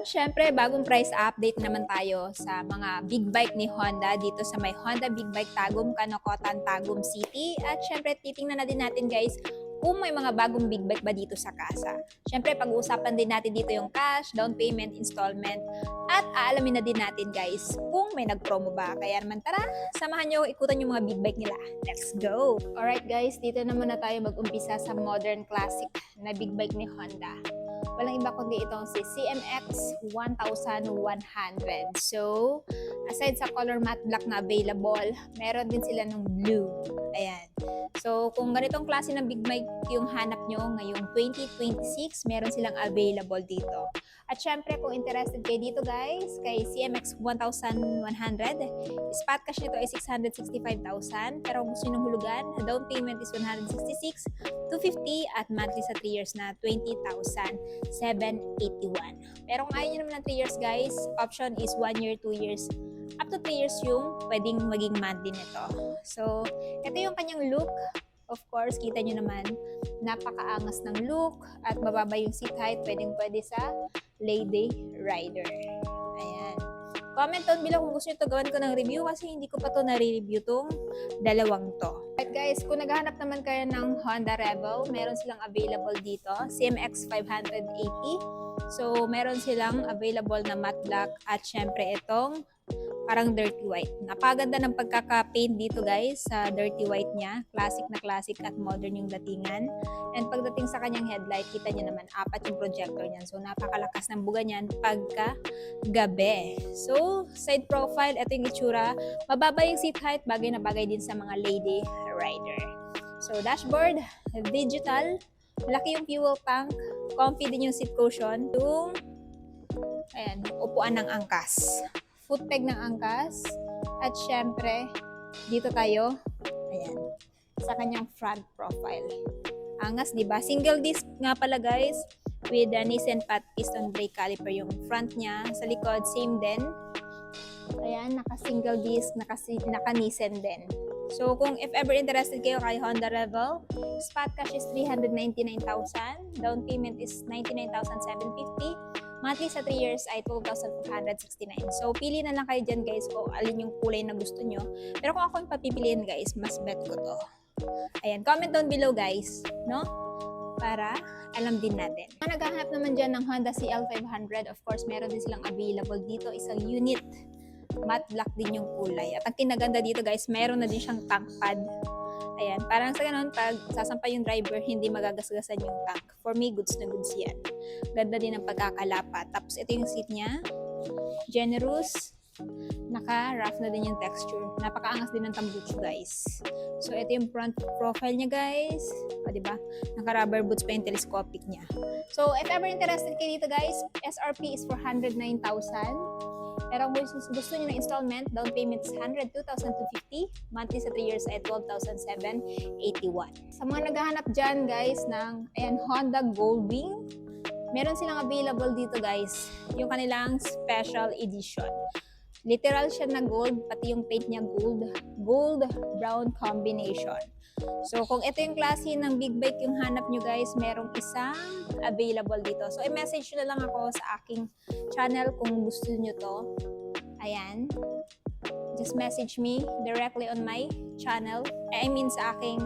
syempre, bagong price update naman tayo sa mga big bike ni Honda dito sa may Honda Big Bike Tagum, Kanokotan, Tagum City. At syempre, titingnan na din natin guys kung may mga bagong big bike ba dito sa kasa. Syempre, pag-uusapan din natin dito yung cash, down payment, installment, at aalamin na din natin guys kung may nag-promo ba. Kaya naman tara, samahan nyo ikutan yung mga big bike nila. Let's go! Alright guys, dito naman na tayo mag-umpisa sa modern classic na big bike ni Honda. Walang iba kundi itong si CMX 1100. So, aside sa color matte black na available, meron din sila ng blue. Ayan. So, kung ganitong klase ng big bike yung hanap nyo ngayong 2026, meron silang available dito. At syempre, kung interested kayo dito guys, kay CMX 1100, spot cash nito ay 665,000. Pero kung gusto nyo ng hulugan, down payment is 166, 250 at monthly sa 3 years na 20,781. Pero kung ayaw nyo naman ng 3 years guys, option is 1 year, 2 years, up to 3 years yung pwedeng maging monthly nito. So, ito yung kanyang look. Of course, kita nyo naman, napakaangas ng look at mababa yung seat height, pwedeng-pwede sa lady rider. Ayan. Comment down below kung gusto nyo ito gawan ko ng review kasi hindi ko pa to nare-review tong dalawang to. At guys, kung naghahanap naman kayo ng Honda Rebel, meron silang available dito, CMX 580. So, meron silang available na matte black at syempre itong parang dirty white. Napaganda ng pagkaka-paint dito guys sa dirty white niya. Classic na classic at modern yung datingan. And pagdating sa kanyang headlight, kita niyo naman, 4 yung projector niyan. So napakalakas ng buga niyan pagka gabi. So side profile, ito yung itsura. Mababa yung seat height, bagay na bagay din sa mga lady rider. So dashboard, digital. Malaki yung fuel tank. Comfy din yung seat cushion. Yung ayan, upuan ng angkas. Foot peg ng angkas. At syempre, dito tayo, ayan, sa kanyang front profile. Angas, di ba? Single disc nga pala guys, with a Nissan Pat piston brake caliper yung front niya. Sa likod, same din. Ayan, naka-single disc, naka-Nissan din. So, kung if ever interested kayo kay Honda Rebel, spot cash is 399,000. Down payment is 99,750. Monthly sa 3 years ay 12,469. So, pili na lang kayo dyan guys kung alin yung kulay na gusto nyo. Pero kung ako yung papipiliin guys, mas bet ko to. Ayan, comment down below guys, no? Para alam din natin. Kung naghahanap naman dyan ng Honda CL500, of course, meron din silang available dito. Isang unit. Matte black din yung kulay. At ang kinaganda dito guys, meron na din siyang tank pad. Ayan, parang sa ganun, pag sasampay yung driver, hindi magagasgasan yung tank. For me, goods na goods yan. Ganda din ang pagkakalapat. Tapos ito yung seat niya. Generous. Naka-rough na din yung texture. Napakaangas din ng tambucho guys. So ito yung front profile niya guys. O diba? Naka-rubber boots pa yung telescopic niya. So if ever interested kayo dito guys, SRP is 409,000. Pero kung gusto nyo ng installment, down payment is 102,250. Monthly sa 3 years ay 12,781. Sa mga naghahanap dyan guys ng Honda Goldwing, meron silang available dito guys, yung kanilang special edition. Literal siya na gold, pati yung paint niya gold-brown combination. So, kung ito yung klase ng big bike yung hanap nyo guys, merong isang available dito. So, i-message nyo na lang ako sa aking channel kung gusto nyo to. Ayan. Just message me directly on my channel. I mean sa aking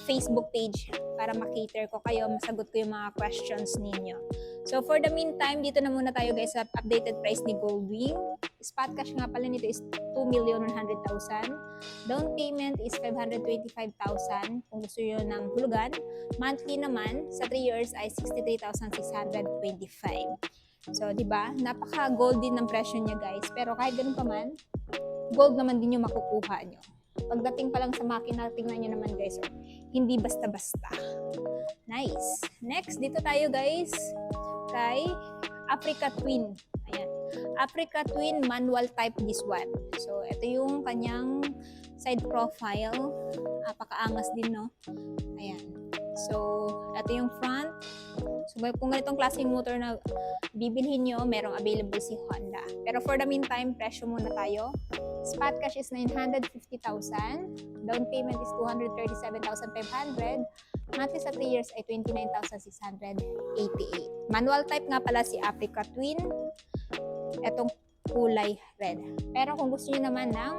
Facebook page para makater ko kayo, masagot ko yung mga questions ninyo. So, for the meantime, dito na muna tayo guys sa updated price ni Goldwing. Spot cash nga pala nito is 2,100,000. Down payment is 525,000 kung gusto nyo ng hulugan. Monthly naman, sa 3 years ay 63,625. So, di ba? Napaka-gold din ng presyo niya guys. Pero kahit ganun pa man, gold naman din yung makukuha nyo. Pagdating pa lang sa makina, tingnan nyo naman guys. Hindi basta-basta. Nice. Next, dito tayo guys kay Africa Twin. Ayan. Africa Twin manual type this one. So, ito yung kanyang side profile. Napakaangas din, no? Ayan. So, ito yung front. So, kung ganitong klaseng motor na bibilhin nyo, merong available si Honda. Pero for the meantime, presyo muna tayo. Spot cash is 950,000. Down payment is 237,500. Monthly sa 3 years ay 29,688. Manual type nga pala si Africa Twin. Etong kulay red. Pero kung gusto niyo naman ng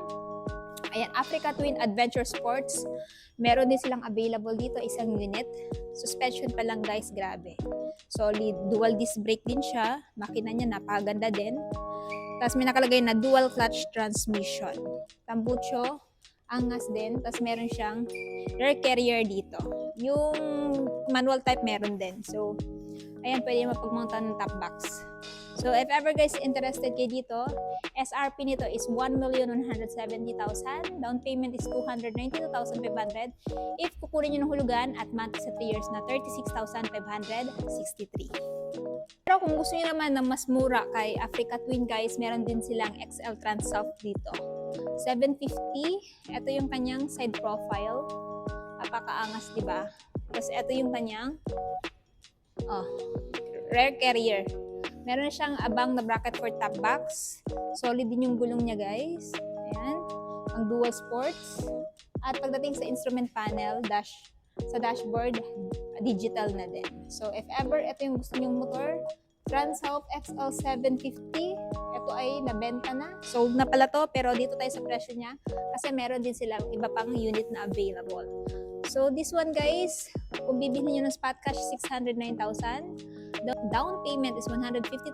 Africa Twin Adventure Sports, meron din silang available dito, isang unit. Suspension pa lang guys, grabe. Solid, dual disc brake din siya. Makina niya napakaganda din. Tapos may nakalagay na dual clutch transmission. Tambucho, angas din. Tapos meron siyang rear carrier dito. Yung manual type meron din. So, ayan, pwede mapagmountan ng top box. So, if ever guys interested kayo dito, SRP nito is 1,170,000. Down payment is 292,500. If kukunin nyo ng hulugan at monthly sa 3 years na 36,563. Pero kung gusto nyo naman ng mas mura kay Africa Twin guys, meron din silang XL Transalp dito. 750. Ito yung kanyang side profile. Napakaangas, diba? Tapos ito yung kanyang rear carrier. Meron siyang abang na bracket for top box. Solid din yung gulong niya guys. Ayan. Ang dual sports. At pagdating sa instrument panel, sa dashboard, digital na din. So if ever ito yung gusto nyong motor, Transalp XL750, ito ay nabenta na. Sold na pala to, pero dito tayo sa presyo niya kasi meron din silang iba pang unit na available. So this one guys, kung bibili nyo ng spot cash, 609,000. The down payment is 152,250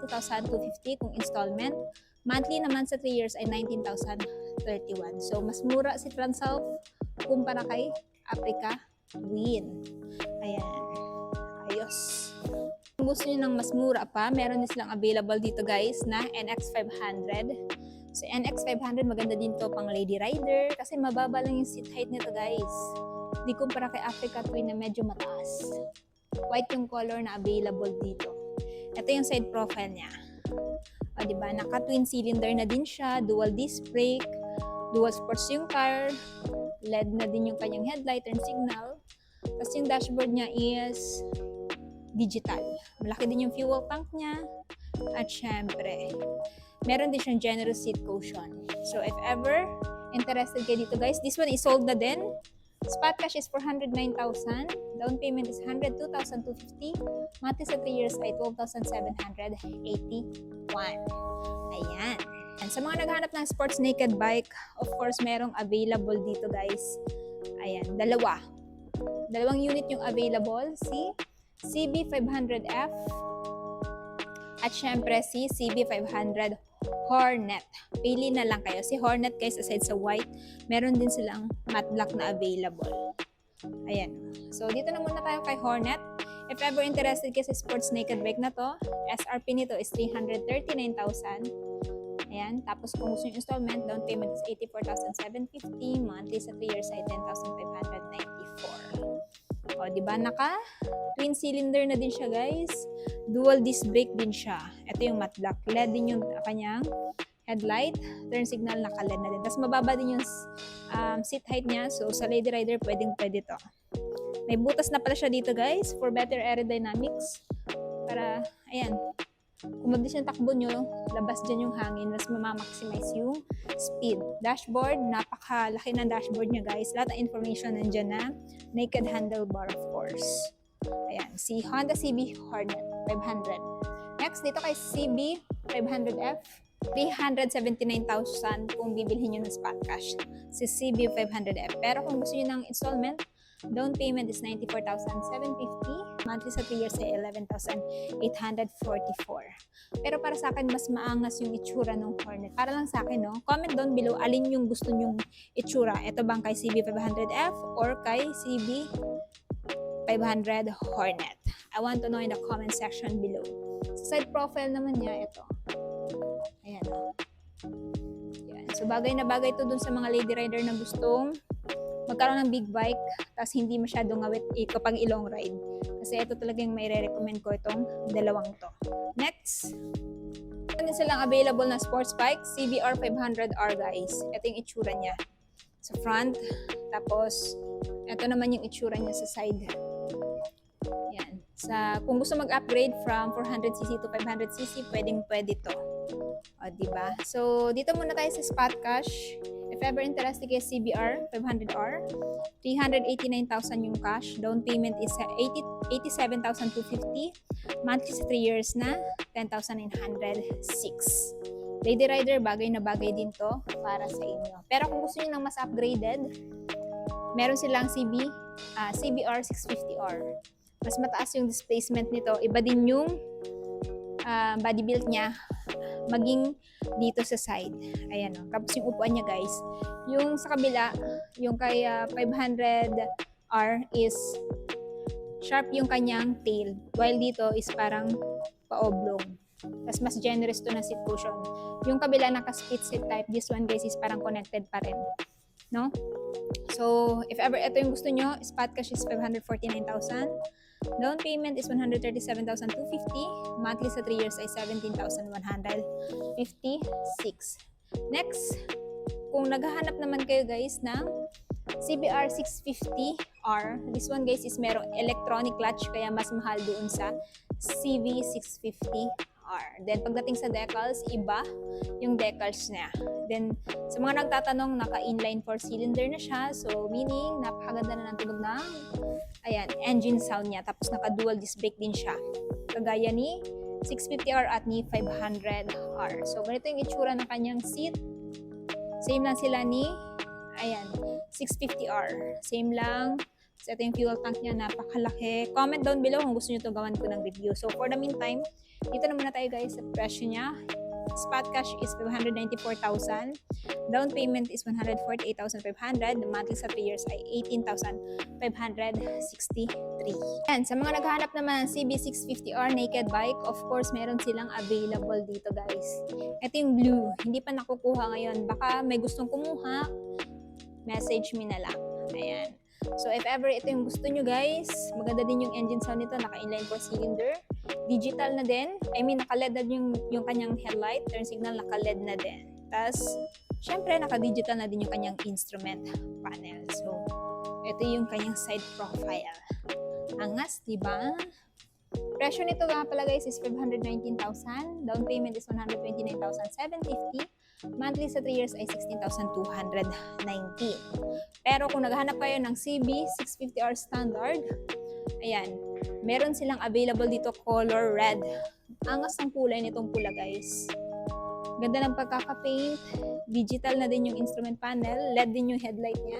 kung installment. Monthly naman sa 3 years ay 19,031. So mas mura si Transalp kumpara kay Africa Twin. Ayan. Ayos. Kung gusto nyo ng mas mura pa, meron din silang available dito guys na NX500. So NX500 maganda din to pang lady rider kasi mababa lang yung seat height nito guys. Di kumpara kay Africa Twin na medyo mataas. White yung color na available dito. Ito yung side profile niya. O diba, naka twin cylinder na din siya, dual disc brake, dual sports yung car, LED na din yung kanyang headlight and signal. Tapos yung dashboard niya is digital. Malaki din yung fuel tank niya. At syempre, meron din siyang generous seat cushion. So if ever interested kayo dito guys, this one is sold na din. Spot cash is 409,000. Down payment is 102,250. Monthly sa 3 years ay 12,781. Ayan. And sa mga naghahanap ng sports naked bike, of course, merong available dito guys. Ayan, dalawang unit yung available. Si CB500F at syempre si CB500 Hornet. Pili na lang kayo. Si Hornet guys, aside sa white, meron din silang matte black na available. Ayan. So, dito na muna tayo kay Hornet. If ever interested kayo sa sports naked bike na to, SRP nito is 339,000. Ayan. Tapos, kung gusto yung installment, down payment is 84,750. Monthly sa 3 years ay 10,594. O, diba? Naka twin cylinder na din siya guys. Dual disc brake din siya. Ito yung matte black. LED din yung kanyang headlight. Turn signal naka-LED na din. Tapos mababa din yung seat height niya. So sa lady rider, pwede to. May butas na pala siya dito guys for better aerodynamics. Para, ayan, kung mabilis yung takbo nyo, labas dyan yung hangin. Mas mamamaximize yung speed. Dashboard, napakalaki ng dashboard niya guys. Lahat ng information nandyan na. Naked handlebar of course. Ayan, si Honda CB Hornet 500. Next, dito kay CB 500F, 379,000 kung bibilhin nyo ng spot cash. Si CB 500F. Pero kung gusto nyo ng installment, down payment is 94,750. Monthly sa 3 years ay 11,844. Pero para sa akin, mas maangas yung itsura ng Hornet. Para lang sa akin, no? Comment down below, alin yung gusto nyong itsura. Ito bang kay CB 500F or kay CB 500 Hornet? I want to know in the comment section below. Sa side profile naman niya, ito. Ayan. Ayan. So, bagay na bagay to dun sa mga lady rider na gustong magkaroon ng big bike, tapos hindi masyadong ngawit kapag i-long ride. Kasi ito talaga yung may re-recommend ko itong dalawang to. Next, meron din silang available na sports bike, CBR 500R guys. Ito yung itsura niya sa front. Tapos, ito naman yung itsura niya sa side. Yan. Kung gusto mag-upgrade from 400cc to 500cc, pwede to. O, diba? So, dito muna tayo sa spot cash. If ever interested kay CBR 500R, 389,000 yung cash. Down payment is 87,250. Monthly sa 3 years na 10,906. Lady Rider, bagay na bagay din to para sa inyo. Pero kung gusto niyo ng mas upgraded, meron silang CBR 650R. Mas mataas yung displacement nito. Iba din yung body build niya, maging dito sa side. Ayan o. Tapos yung upuan niya, guys. Yung sa kabila, yung kay 500R is sharp yung kanyang tail. While dito is parang pa-oblong. Tapos mas generous to na seat cushion. Yung kabila naka-split seat type. This one, guys, is parang connected pa rin. No? So, if ever ito yung gusto nyo, spot cash is 549,000. Down payment is 137,250. Monthly sa 3 years ay 17,156. Next, kung naghahanap naman kayo, guys, ng CBR 650R, this one, guys, is merong electronic clutch kaya mas mahal doon sa CV 650R. Then, pagdating sa decals, iba yung decals niya. Then, sa mga nagtatanong, naka-inline 4-cylinder na siya. So, meaning, napakaganda na ng tunog ng engine sound niya. Tapos, naka-dual disc brake din siya. Kagaya ni 650R at ni 500R. So, ganito yung itsura ng kanyang seat. Same lang sila ni 650R. Same lang. So, ito yung fuel tank niya, napakalaki. Comment down below kung gusto nyo ito gawan ko ng review. So, for the meantime, dito na muna tayo, guys, sa presyo niya. Spot cash is 594,000. Down payment is 148,500. The monthly sa 3 years ay 18,563. And sa mga naghahanap naman ng CB650R naked bike, of course, meron silang available dito, guys. Ito yung blue. Hindi pa nakukuha ngayon. Baka may gustong kumuha, message me na lang. Ayan. So, if ever ito yung gusto nyo, guys, maganda din yung engine sound nito. Naka-inline 4-cylinder. Digital na din. Naka-LED na yung kanyang headlight. Turn signal, naka-LED na din. Tapos, syempre, naka-digital na din yung kanyang instrument panel. So, ito yung kanyang side profile. Angas, diba? Presyo nito nga pala, guys, is 519,000. Down payment is 129,750. Monthly sa 3 years ay 16,219. Pero kung naghahanap kayo ng CB650R standard, ayan, meron silang available dito color red. Angas ng kulay nitong pula, guys. Ganda ng pagkaka-paint. Digital na din yung instrument panel. LED din yung headlight niya.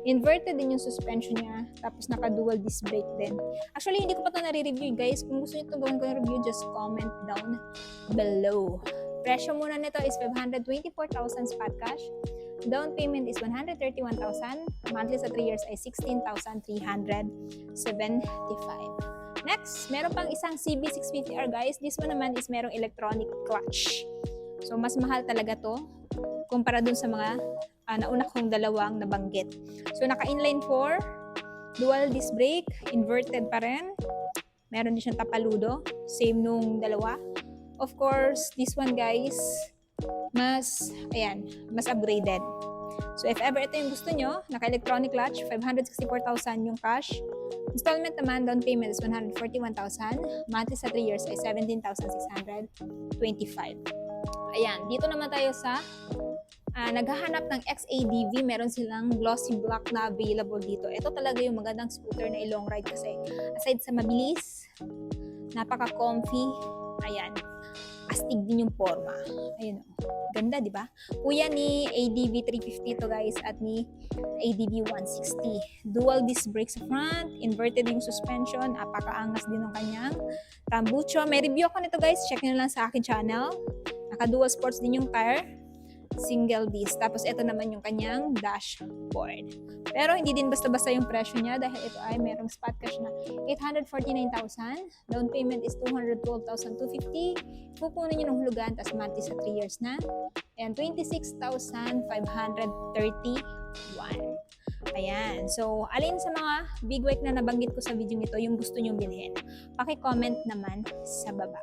Inverted din yung suspension niya. Tapos naka-dual disc brake din. Actually, hindi ko pa ito nare-review, guys. Kung gusto nyo ito gawin ko yung review, just comment down below. Presyo muna nito is 524,000 spot cash. Down payment is 131,000. Monthly sa 3 years ay 16,375. Next, meron pang isang CB650R, guys. This one naman is merong electronic clutch. So, mas mahal talaga to kumpara dun sa mga nauna kong dalawang nabanggit. So, naka-inline 4, dual disc brake, inverted pa rin. Meron din siyang tapaludo. Same nung dalawa. Of course, this one, guys, mas upgraded. So, if ever ito yung gusto nyo, naka-electronic clutch, 564,000 yung cash. Installment naman, down payment is 141,000. Monthly sa 3 years ay 17,625. Ayan, dito naman tayo sa naghahanap ng XADV. Meron silang glossy black na available dito. Ito talaga yung magandang scooter na i-long ride kasi aside sa mabilis, napaka-comfy. Ayan. Astig din yung forma. Ayun. Ganda, di ba? Kuya ni ADV 350 to, guys, at ni ADV 160. Dual disc brakes sa front, inverted yung suspension, napakaangas din ng kanyang tambucho. May review ako nito, guys. Check nyo lang sa akin channel. Naka-dual sports din yung tire. Single disc. Tapos ito naman yung kanyang dashboard. Pero hindi din basta-basta yung presyo niya dahil ito ay merong spot cash na 849,000. Down payment is 212,250. Kukunin nyo ng hulugan tapos monthly sa 3 years na. And 26,531. Ayan. So, alin sa mga big bike na nabanggit ko sa video nito yung gusto nyong bilhin? Paki-comment naman sa baba.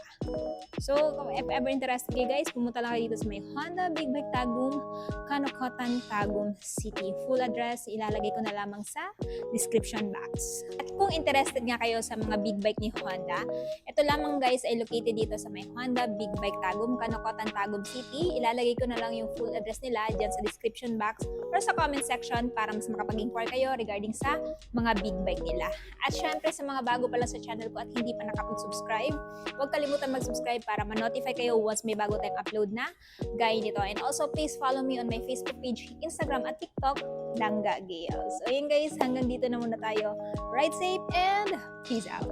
So, if ever interested kayo guys, pumunta lang kayo dito sa may Honda Big Bike Tagum, Kanokotan, Tagum City. Full address, ilalagay ko na lamang sa description box. At kung interested nga kayo sa mga big bike ni Honda, ito lamang guys ay located dito sa may Honda Big Bike Tagum, Kanokotan, Tagum City. Ilalagay ko na lang yung full address nila dyan sa description box or sa comment section para mas makapag-inquire kayo regarding sa mga big bike nila. At syempre sa mga bago pa lang sa channel ko at hindi pa nakapag-subscribe, huwag kalimutan mag-subscribe para ma-notify kayo once may bago tayong upload na gaya nito. And also please follow me on my Facebook page, Instagram at TikTok, Langga Gale. So ayun guys, hanggang dito na muna tayo. Ride safe and peace out!